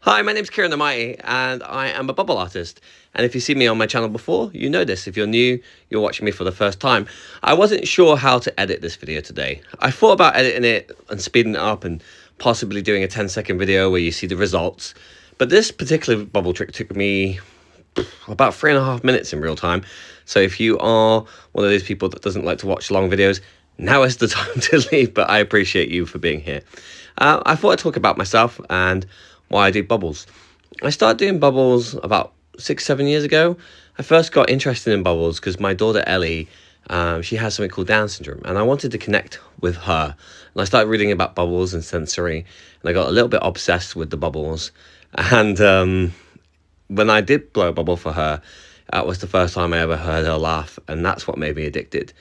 Hi, my name's Kieran Amai, and I am a bubble artist. And if you've seen me on my channel before, you know this. If you're new, you're watching me for the first time. I wasn't sure how to edit this video today. I thought about editing it and speeding it up and possibly doing a 10-second video where you see the results. But this particular bubble trick took me about 3.5 minutes in real time. So if you are one of those people that doesn't like to watch long videos, now is the time to leave, but I appreciate you for being here. I thought I'd talk about myself and why I do bubbles. I started doing bubbles about 6-7 years ago. I first got interested in bubbles because my daughter Ellie, she has something called Down syndrome, and I wanted to connect with her. And I started reading about bubbles and sensory, and I got a little bit obsessed with the bubbles. And when I did blow a bubble for her, that was the first time I ever heard her laugh, and that's what made me addicted.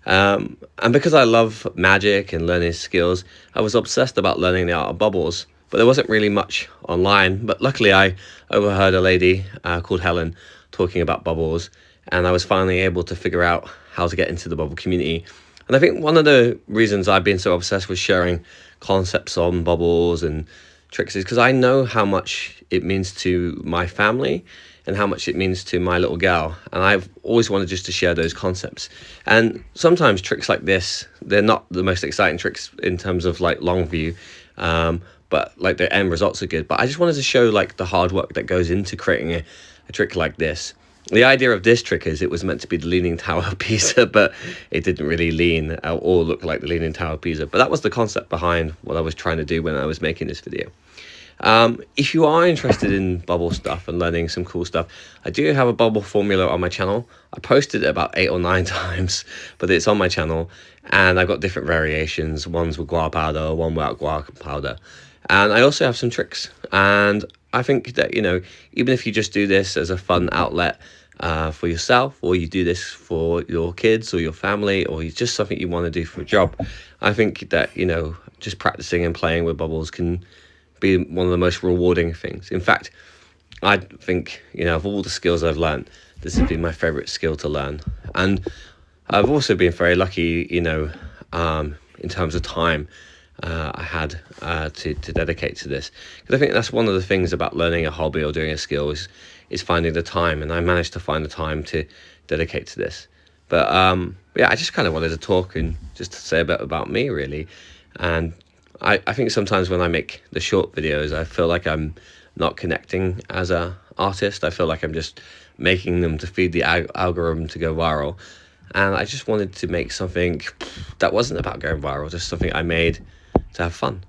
And because I love magic and learning skills, I was obsessed about learning the art of bubbles. But there wasn't really much online. But luckily, I overheard a lady called Helen talking about bubbles, and I was finally able to figure out how to get into the bubble community. And I think one of the reasons I've been so obsessed with sharing concepts on bubbles and tricks is because I know how much it means to my family and how much it means to my little gal, and I've always wanted just to share those concepts. And sometimes tricks like this, they're not the most exciting tricks in terms of like long view, but like the end results are good. But I just wanted to show like the hard work that goes into creating a trick like this. The idea of this trick is it was meant to be the Leaning Tower of Pisa, but it didn't really lean or look like the Leaning Tower of Pisa. But that was the concept behind what I was trying to do when I was making this video. If you are interested in bubble stuff and learning some cool stuff, I do have a bubble formula on my channel. I posted it about 8 or 9 times, but it's on my channel, and I've got different variations. One's with guar powder, one without guar powder. And I also have some tricks, and I think that, you know, even if you just do this as a fun outlet for yourself, or you do this for your kids or your family, or it's just something you want to do for a job, I think that, you know, just practicing and playing with bubbles can be one of the most rewarding things. In fact, I think, you know, of all the skills I've learned, this has been my favorite skill to learn. And I've also been very lucky, you know, in terms of time I had to dedicate to this, because I think that's one of the things about learning a hobby or doing a skill is finding the time, and I managed to find the time to dedicate to this. But yeah, I just kind of wanted to talk and just to say a bit about me, really. And I think sometimes when I make the short videos, I feel like I'm not connecting as a artist. I feel like I'm just making them to feed the algorithm to go viral. And I just wanted to make something that wasn't about going viral, just something I made to have fun.